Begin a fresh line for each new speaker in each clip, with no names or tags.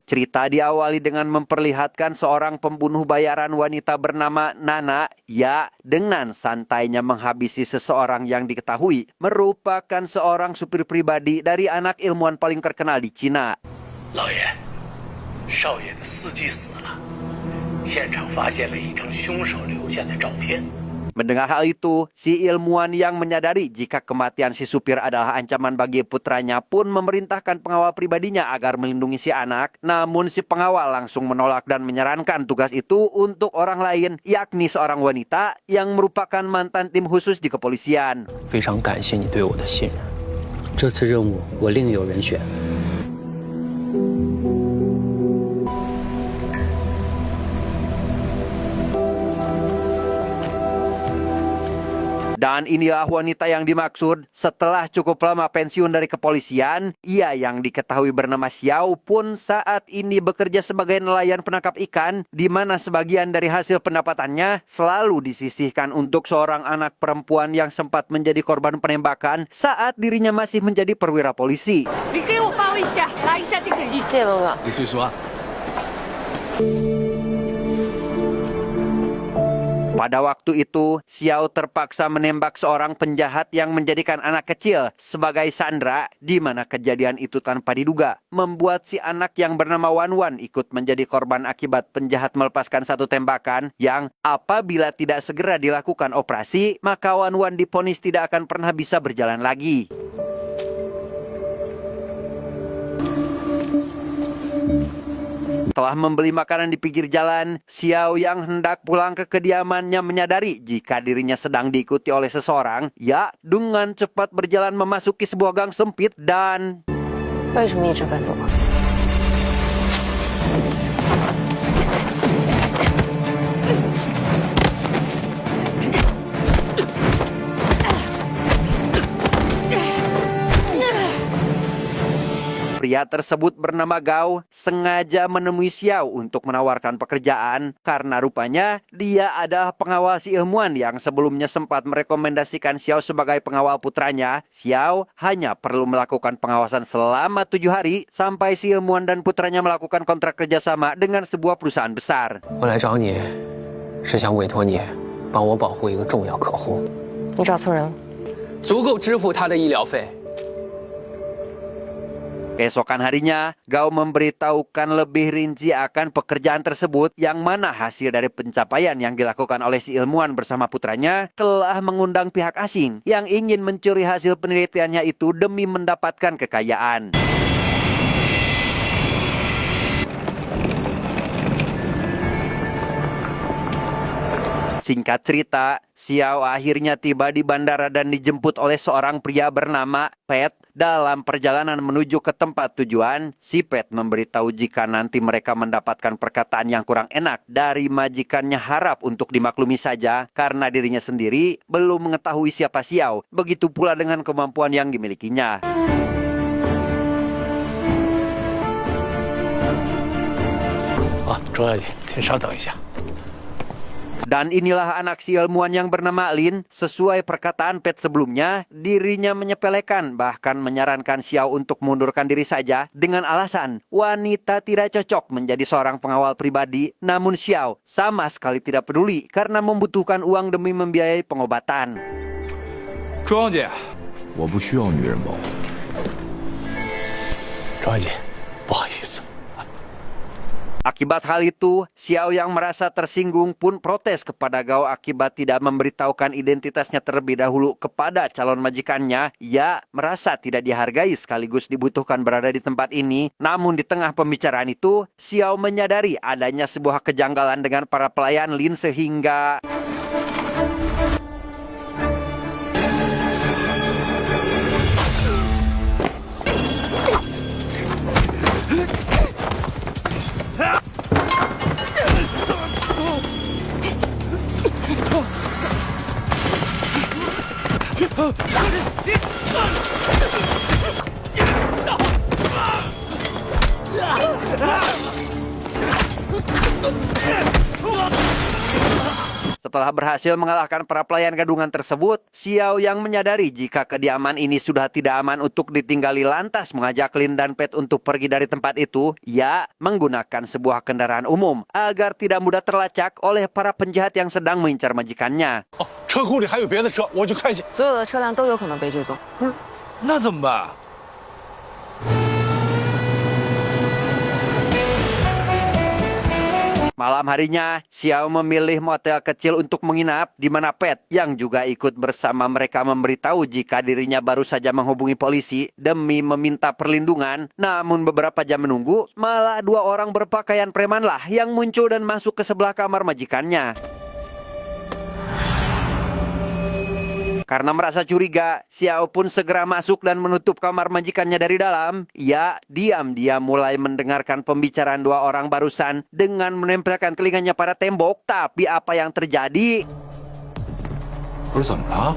Cerita diawali dengan memperlihatkan seorang pembunuh bayaran wanita bernama Nana ya dengan santainya menghabisi seseorang yang diketahui merupakan seorang supir pribadi dari anak ilmuwan paling terkenal di Cina.
老爷，少爷的司机死了，现场发现了一张凶手留下的照片。
Mendengar hal itu, si ilmuwan yang menyadari jika kematian si supir adalah ancaman bagi putranya pun memerintahkan pengawal pribadinya agar melindungi si anak. Namun si pengawal langsung menolak dan menyarankan tugas itu untuk orang lain, yakni seorang wanita yang merupakan mantan tim khusus di kepolisian.
非常感谢你对我的信任，这次任务我另有人选。
Dan inilah wanita yang dimaksud. Setelah cukup lama pensiun dari kepolisian, ia yang diketahui bernama Xiao pun saat ini bekerja sebagai nelayan penangkap ikan, di mana sebagian dari hasil pendapatannya selalu disisihkan untuk seorang anak perempuan yang sempat menjadi korban penembakan saat dirinya masih menjadi perwira polisi. Pada waktu itu, Xiao terpaksa menembak seorang penjahat yang menjadikan anak kecil sebagai sandera, di mana kejadian itu tanpa diduga membuat si anak yang bernama Wan Wan ikut menjadi korban akibat penjahat melepaskan satu tembakan yang apabila tidak segera dilakukan operasi, maka Wan Wan divonis tidak akan pernah bisa berjalan lagi. Setelah membeli makanan di pinggir jalan, Xiao yang hendak pulang ke kediamannya menyadari jika dirinya sedang diikuti oleh seseorang, ya dengan cepat berjalan memasuki sebuah gang sempit dan...
为什么一直跟着我？
Pria tersebut bernama Gao sengaja menemui Xiao untuk menawarkan pekerjaan karena rupanya dia adalah pengawal si ilmuwan yang sebelumnya sempat merekomendasikan Xiao sebagai pengawal putranya. Xiao hanya perlu melakukan pengawasan selama 7 hari sampai si ilmuwan dan putranya melakukan kontrak kerjasama dengan sebuah perusahaan besar.
我来找你，是想委托你帮我保护一个重要客户。
你找错人了。
足够支付他的医疗费。
Keesokan harinya, Gao memberitahukan lebih rinci akan pekerjaan tersebut yang mana hasil dari pencapaian yang dilakukan oleh si ilmuwan bersama putranya telah mengundang pihak asing yang ingin mencuri hasil penelitiannya itu demi mendapatkan kekayaan. Singkat cerita, Xiao akhirnya tiba di bandara dan dijemput oleh seorang pria bernama Pet. Dalam perjalanan menuju ke tempat tujuan, si Pet memberitahu jika nanti mereka mendapatkan perkataan yang kurang enak dari majikannya harap untuk dimaklumi saja karena dirinya sendiri belum mengetahui siapa Xiao. Begitu pula dengan kemampuan yang dimilikinya.
Ah, 周小姐，请稍等一下。
Dan inilah anak si ilmuwan yang bernama Lin. Sesuai perkataan Pet sebelumnya, dirinya menyepelekan bahkan menyarankan Xiao untuk mundurkan diri saja dengan alasan wanita tidak cocok menjadi seorang pengawal pribadi. Namun Xiao sama sekali tidak peduli karena membutuhkan uang demi membiayai pengobatan.
周小姐，
我不需要女人保护。
周小姐，不好意思。
Akibat hal itu, Xiao yang merasa tersinggung pun protes kepada Gao akibat tidak memberitahukan identitasnya terlebih dahulu kepada calon majikannya. Ia merasa tidak dihargai sekaligus dibutuhkan berada di tempat ini. Namun di tengah pembicaraan itu, Xiao menyadari adanya sebuah kejanggalan dengan para pelayan Lin sehingga... Setelah berhasil mengalahkan para pelayan gadungan tersebut, Xiao yang menyadari jika kediaman ini sudah tidak aman untuk ditinggali lantas mengajak Lin dan Pet untuk pergi dari tempat itu, ia menggunakan sebuah kendaraan umum agar tidak mudah terlacak oleh para penjahat yang sedang mengincar majikannya.
哦，车库里还有别的车，我去看一下。
所有的车辆都有可能被追踪。
那怎么办？
Malam harinya, Xiao memilih motel kecil untuk menginap di mana Pet yang juga ikut bersama mereka memberitahu jika dirinya baru saja menghubungi polisi demi meminta perlindungan. Namun beberapa jam menunggu, malah 2 orang berpakaian preman lah yang muncul dan masuk ke sebelah kamar majikannya. Karena merasa curiga, Xiao pun segera masuk dan menutup kamar majikannya dari dalam. Ia diam-diam mulai mendengarkan pembicaraan 2 orang barusan dengan menempelkan telinganya pada tembok. Tapi apa yang terjadi?
不是怎么了？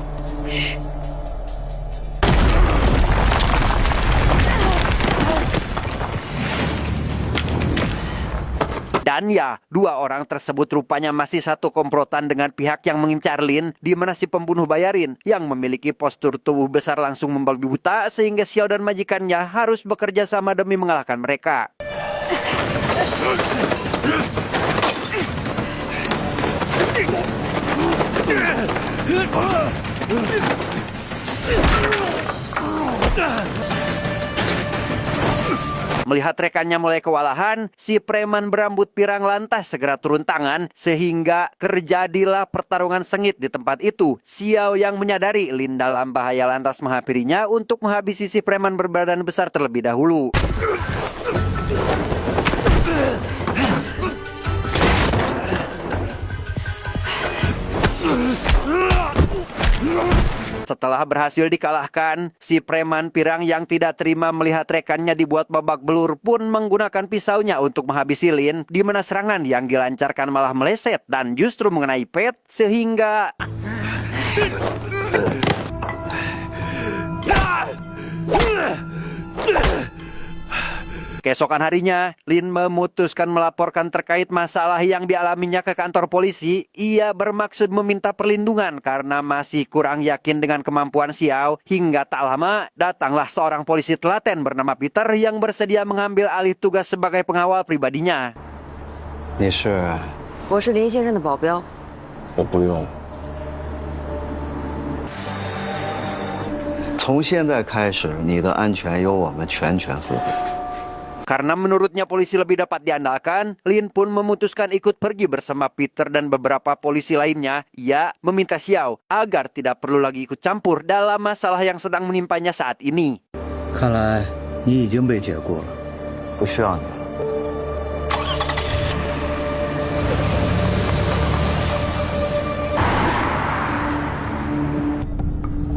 Dan ya, 2 orang tersebut rupanya masih satu komplotan dengan pihak yang mengincar Lin, di mana si pembunuh bayarin yang memiliki postur tubuh besar langsung membabi buta sehingga Xiao dan majikannya harus bekerja sama demi mengalahkan mereka. Melihat rekannya mulai kewalahan, si preman berambut pirang lantas segera turun tangan sehingga terjadilah pertarungan sengit di tempat itu. Xiao yang menyadari Lin dalam bahaya lantas menghampirinya untuk menghabisi si preman berbadan besar terlebih dahulu. Setelah berhasil dikalahkan, si preman pirang yang tidak terima melihat rekannya dibuat babak belur pun menggunakan pisaunya untuk menghabisi Lin, di mana serangan yang dilancarkan malah meleset dan justru mengenai Pet sehingga keesokan harinya, Lin memutuskan melaporkan terkait masalah yang dialaminya ke kantor polisi. Ia bermaksud meminta perlindungan karena masih kurang yakin dengan kemampuan Xiao. Hingga tak lama, datanglah seorang polisi telaten bernama Peter yang bersedia mengambil alih tugas sebagai pengawal pribadinya.
你是？
我是林先生的保镖。
我不用。
从现在开始，你的安全由我们全权负责。
Karena menurutnya polisi lebih dapat diandalkan, Lin pun memutuskan ikut pergi bersama Peter dan beberapa polisi lainnya. Ia meminta Xiao agar tidak perlu lagi ikut campur dalam masalah yang sedang menimpanya saat ini.
看来你已经被解雇了，
不需要你了。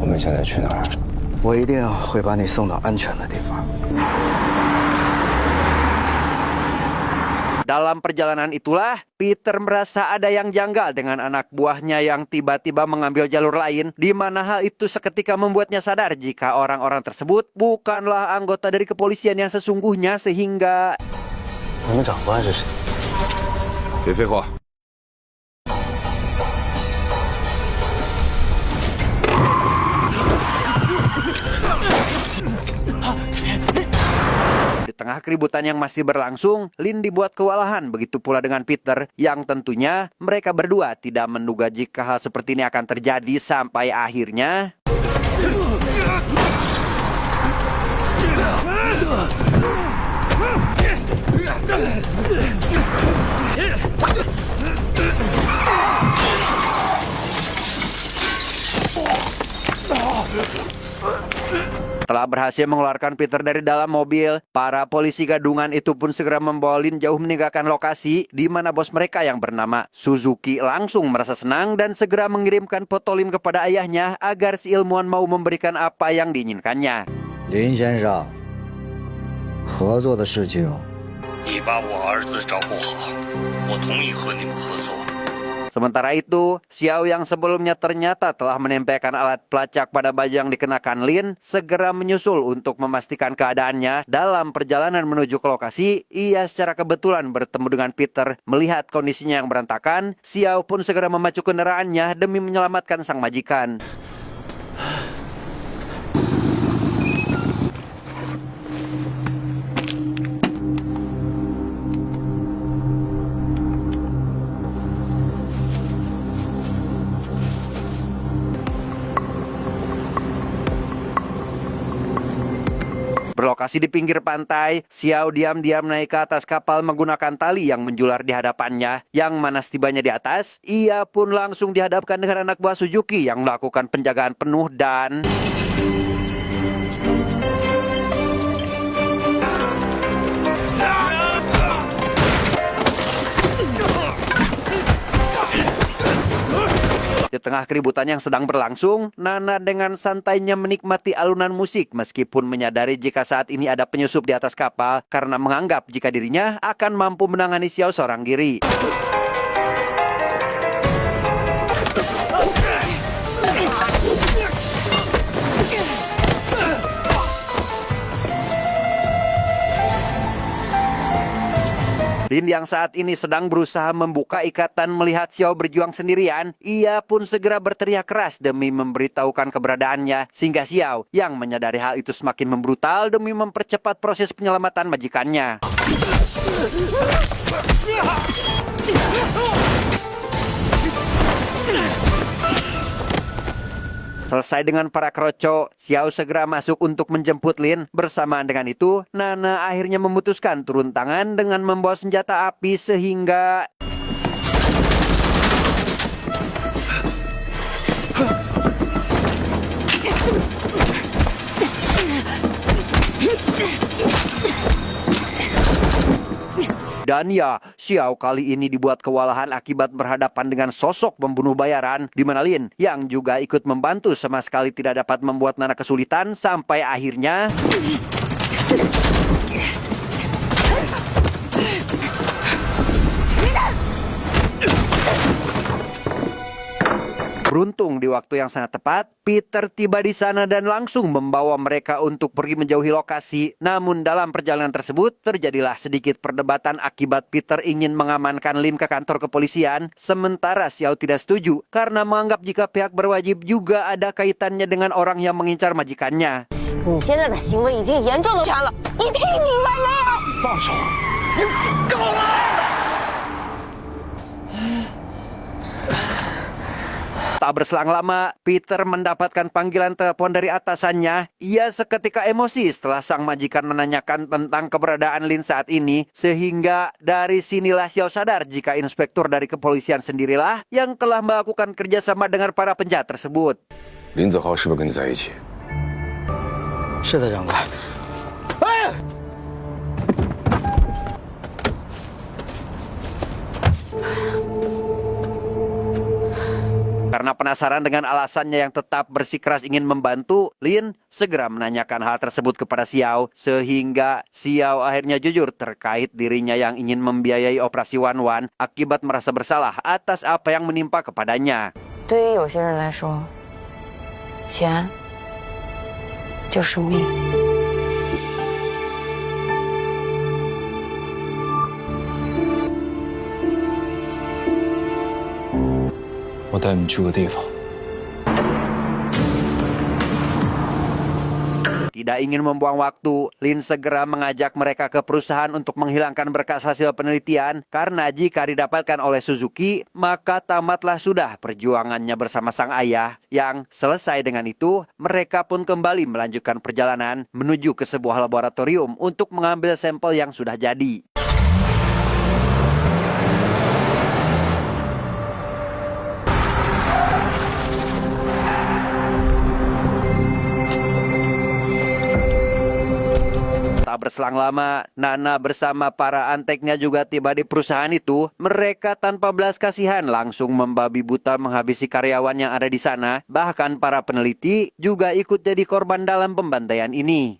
我们现在去哪儿？
我一定会把你送到安全的地方。
Dalam perjalanan itulah, Peter merasa ada yang janggal dengan anak buahnya yang tiba-tiba mengambil jalur lain, di mana hal itu seketika membuatnya sadar jika orang-orang tersebut bukanlah anggota dari kepolisian yang sesungguhnya sehingga...
你们长官是谁？
别废话。
Di tengah keributan yang masih berlangsung, Lin dibuat kewalahan, begitu pula dengan Peter, yang tentunya mereka berdua tidak menduga jika hal seperti ini akan terjadi sampai akhirnya... Setelah berhasil mengeluarkan Peter dari dalam mobil, para polisi gadungan itu pun segera membawa Lin jauh meninggalkan lokasi, di mana bos mereka yang bernama Suzuki langsung merasa senang dan segera mengirimkan foto Lin kepada ayahnya agar si ilmuwan mau memberikan apa yang diinginkannya.
林先生，合作的事情，
你把我儿子照顾好，我同意和你们合作。
Sementara itu, Xiao yang sebelumnya ternyata telah menempelkan alat pelacak pada baju yang dikenakan Lin segera menyusul untuk memastikan keadaannya. Dalam perjalanan menuju ke lokasi, ia secara kebetulan bertemu dengan Peter. Melihat kondisinya yang berantakan, Xiao pun segera memacu kendaraannya demi menyelamatkan sang majikan. Berlokasi di pinggir pantai, Xiao diam-diam naik ke atas kapal menggunakan tali yang menjular di hadapannya. Yang mana setibanya di atas, ia pun langsung dihadapkan dengan anak buah Suzuki yang melakukan penjagaan penuh dan... Di tengah keributan yang sedang berlangsung, Nana dengan santainya menikmati alunan musik meskipun menyadari jika saat ini ada penyusup di atas kapal karena menganggap jika dirinya akan mampu menangani Xiao seorang diri. Lin yang saat ini sedang berusaha membuka ikatan melihat Xiao berjuang sendirian, ia pun segera berteriak keras demi memberitahukan keberadaannya, sehingga Xiao yang menyadari hal itu semakin membrutal demi mempercepat proses penyelamatan majikannya. Selesai dengan para kroco, Xiao segera masuk untuk menjemput Lin. Bersamaan dengan itu, Nana akhirnya memutuskan turun tangan dengan membawa senjata api sehingga... Dan ya, Xiao kali ini dibuat kewalahan akibat berhadapan dengan sosok pembunuh bayaran, di mana Lin yang juga ikut membantu sama sekali tidak dapat membuat Nana kesulitan sampai akhirnya... Beruntung di waktu yang sangat tepat, Peter tiba di sana dan langsung membawa mereka untuk pergi menjauhi lokasi. Namun dalam perjalanan tersebut, terjadilah sedikit perdebatan akibat Peter ingin mengamankan Lin ke kantor kepolisian, sementara Xiao tidak setuju karena menganggap jika pihak berwajib juga ada kaitannya dengan orang yang mengincar majikannya.
你现在的行为已经严重的权了，你听明白没有？
放手！你够了！
Tak berselang lama, Peter mendapatkan panggilan telepon dari atasannya. Ia seketika emosi setelah sang majikan menanyakan tentang keberadaan Lin saat ini, sehingga dari sinilah Xiao sadar jika inspektur dari kepolisian sendirilah yang telah melakukan kerjasama dengan para penjahat tersebut.
林子豪是不是跟你在一起？
是的，长官。
Karena penasaran dengan alasannya yang tetap bersikeras ingin membantu, Lin segera menanyakan hal tersebut kepada Xiao, sehingga Xiao akhirnya jujur terkait dirinya yang ingin membiayai operasi Wan Wan akibat merasa bersalah atas apa yang menimpa kepadanya.
对于有些人来说，钱就是命。
我带你去个地方。
Tidak ingin membuang waktu, Lin segera mengajak mereka ke perusahaan untuk menghilangkan berkas hasil penelitian. Karena jika didapatkan oleh Suzuki, maka tamatlah sudah perjuangannya bersama sang ayah. Yang selesai dengan itu, mereka pun kembali melanjutkan perjalanan menuju ke sebuah laboratorium untuk mengambil sampel yang sudah jadi. Tak berselang lama, Nana bersama para anteknya juga tiba di perusahaan itu. Mereka tanpa belas kasihan langsung membabi buta menghabisi karyawan yang ada di sana. Bahkan para peneliti juga ikut jadi korban dalam pembantaian ini.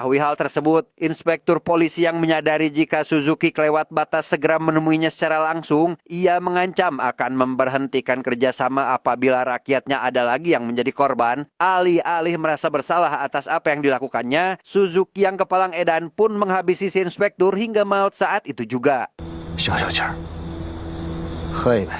Mengetahui hal tersebut, inspektur polisi yang menyadari jika Suzuki kelewat batas segera menemuinya secara langsung, ia mengancam akan memberhentikan kerjasama apabila rakyatnya ada lagi yang menjadi korban. Alih-alih merasa bersalah atas apa yang dilakukannya, Suzuki yang kepalang edan pun menghabisi si inspektur hingga maut saat itu juga.
消消气儿，喝一杯。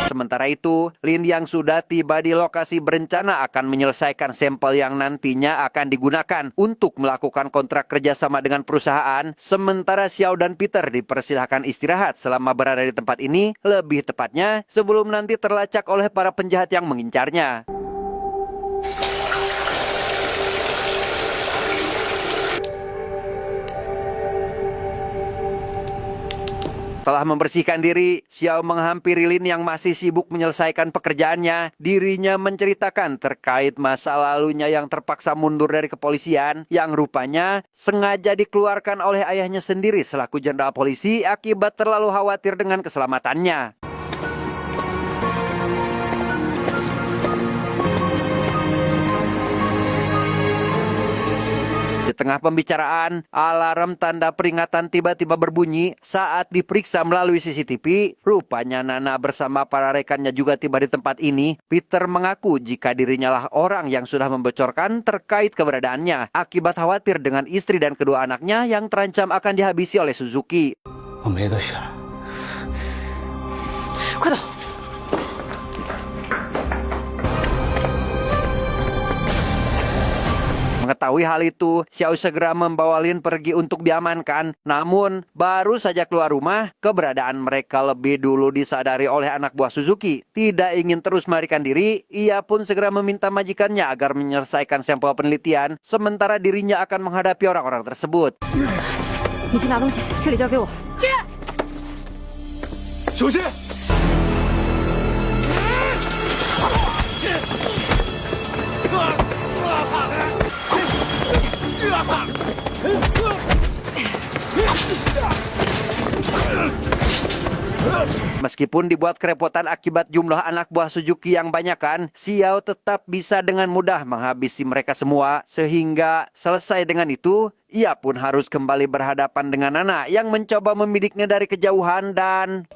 Sementara itu, Lin yang sudah tiba di lokasi berencana akan menyelesaikan sampel yang nantinya akan digunakan untuk melakukan kontrak kerjasama dengan perusahaan. Sementara Xiao dan Peter dipersilahkan istirahat selama berada di tempat ini, lebih tepatnya sebelum nanti terlacak oleh para penjahat yang mengincarnya. Setelah membersihkan diri, Xiao menghampiri Lin yang masih sibuk menyelesaikan pekerjaannya. Dirinya menceritakan terkait masa lalunya yang terpaksa mundur dari kepolisian, yang rupanya sengaja dikeluarkan oleh ayahnya sendiri selaku jenderal polisi akibat terlalu khawatir dengan keselamatannya. Di tengah pembicaraan, alarm tanda peringatan tiba-tiba berbunyi saat diperiksa melalui CCTV. Rupanya Nana bersama para rekannya juga tiba di tempat ini. Peter mengaku jika dirinya lah orang yang sudah membocorkan terkait keberadaannya akibat khawatir dengan istri dan kedua anaknya yang terancam akan dihabisi oleh Suzuki.
我没得选。
快走！
Mengetahui hal itu, Xiao segera membawa Lin pergi untuk diamankan. Namun, baru saja keluar rumah, keberadaan mereka lebih dulu disadari oleh anak buah Suzuki. Tidak ingin terus melarikan diri, ia pun segera meminta majikannya agar menyelesaikan sampel penelitian, sementara dirinya akan menghadapi orang-orang tersebut.
你去拿东西，这里交给我。去。
小心！
Meskipun dibuat kerepotan akibat jumlah anak buah Suzuki yang banyakan, Xiao tetap bisa dengan mudah menghabisi mereka semua. Sehingga selesai dengan itu, ia pun harus kembali berhadapan dengan Nana yang mencoba membidiknya dari kejauhan dan...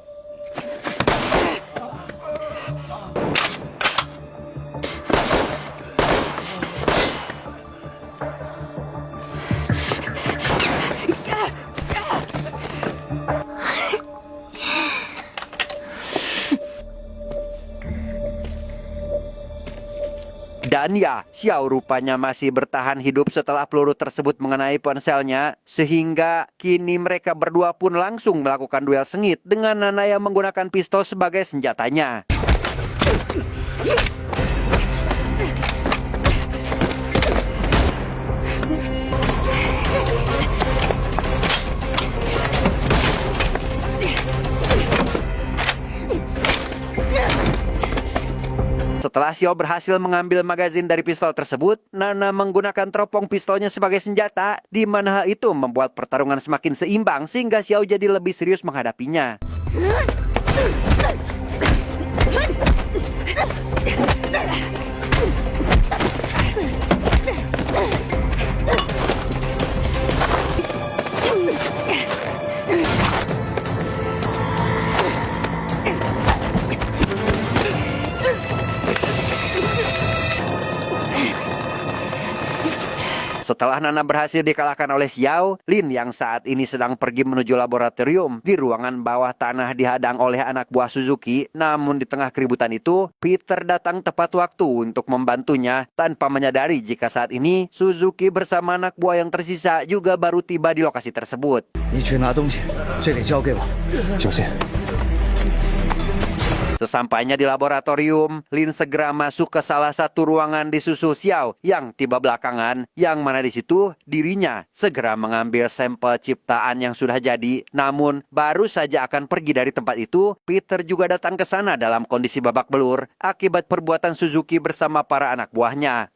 Dan ya, Xiao rupanya masih bertahan hidup setelah peluru tersebut mengenai ponselnya. Sehingga kini mereka berdua pun langsung melakukan duel sengit dengan Nana yang menggunakan pistol sebagai senjatanya. Setelah Xiao berhasil mengambil magazin dari pistol tersebut, Nana menggunakan teropong pistolnya sebagai senjata, di mana hal itu membuat pertarungan semakin seimbang sehingga Xiao jadi lebih serius menghadapinya. Setelah Nana berhasil dikalahkan oleh Xiao, Lin yang saat ini sedang pergi menuju laboratorium di ruangan bawah tanah dihadang oleh anak buah Suzuki. Namun di tengah keributan itu, Peter datang tepat waktu untuk membantunya tanpa menyadari jika saat ini Suzuki bersama anak buah yang tersisa juga baru tiba di lokasi tersebut.
你去拿东西，这里交给我。
小心！
Sesampainya di laboratorium, Lin segera masuk ke salah satu ruangan di susul Xiao yang tiba belakangan, yang mana di situ dirinya segera mengambil sampel ciptaan yang sudah jadi. Namun, baru saja akan pergi dari tempat itu, Peter juga datang ke sana dalam kondisi babak belur akibat perbuatan Suzuki bersama para anak buahnya.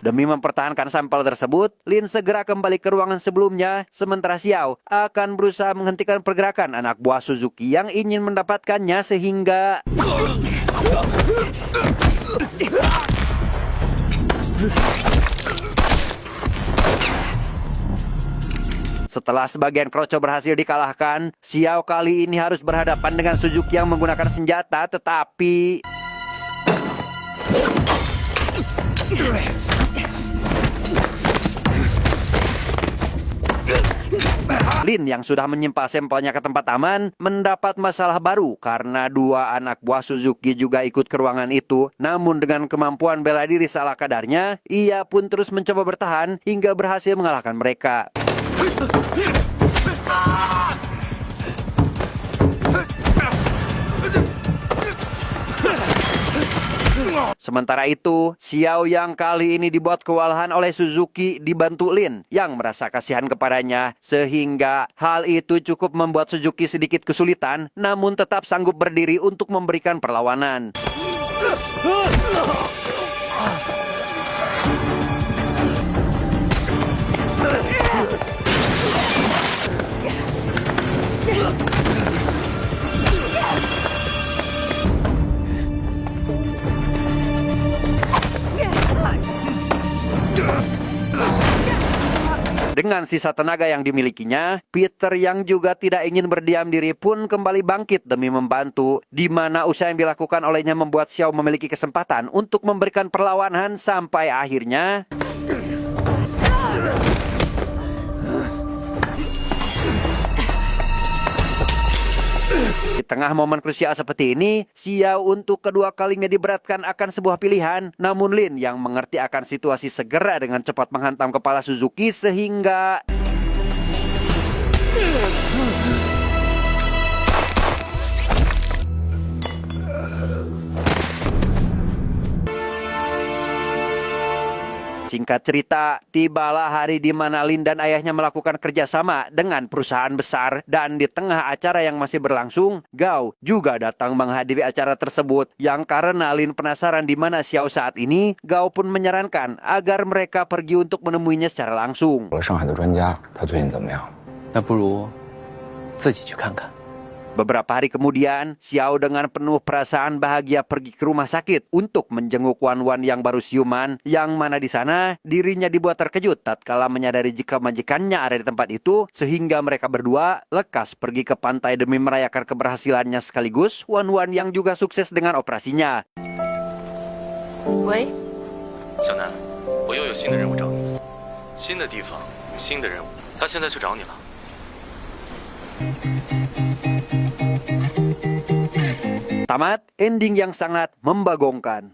Demi mempertahankan sampel tersebut, Lin segera kembali ke ruangan sebelumnya, sementara Xiao akan berusaha menghentikan pergerakan anak buah Suzuki yang ingin mendapatkannya sehingga... Setelah sebagian kroco berhasil dikalahkan, Xiao kali ini harus berhadapan dengan Suzuki yang menggunakan senjata, tetapi... Lin yang sudah menyimpan sampelnya ke tempat aman mendapat masalah baru karena dua anak buah Suzuki juga ikut ke ruangan itu. Namun dengan kemampuan bela diri salah kadarnya, ia pun terus mencoba bertahan hingga berhasil mengalahkan mereka. Sementara itu, Xiao yang kali ini dibuat kewalahan oleh Suzuki dibantu Lin yang merasa kasihan kepadanya, sehingga hal itu cukup membuat Suzuki sedikit kesulitan, namun tetap sanggup berdiri untuk memberikan perlawanan. Dengan sisa tenaga yang dimilikinya, Peter yang juga tidak ingin berdiam diri pun kembali bangkit demi membantu, di mana usaha yang dilakukan olehnya membuat Xiao memiliki kesempatan untuk memberikan perlawanan sampai akhirnya... Di tengah momen krusial seperti ini, Xiao untuk kedua kalinya diberatkan akan sebuah pilihan. Namun Lin yang mengerti akan situasi segera dengan cepat menghantam kepala Suzuki sehingga... Singkat cerita, tibalah hari di mana Lin dan ayahnya melakukan kerjasama dengan perusahaan besar, dan di tengah acara yang masih berlangsung, Gao juga datang menghadiri acara tersebut. Yang karena Lin penasaran di mana Xiao saat ini, Gao pun menyarankan agar mereka pergi untuk menemuinya secara langsung.
我上海的专家，他最近怎么样？
那不如自己去看看。
Beberapa hari kemudian, Xiao dengan penuh perasaan bahagia pergi ke rumah sakit untuk menjenguk Wan yang baru siuman, yang mana di sana dirinya dibuat terkejut tatkala menyadari jika majikannya ada di tempat itu, sehingga mereka berdua lekas pergi ke pantai demi merayakan keberhasilannya sekaligus Wan yang juga sukses dengan operasinya.
喂，
小南，我又有新的任务找你，新的地方，新的任务，他现在去找你了。
Tamat, ending yang sangat membagongkan.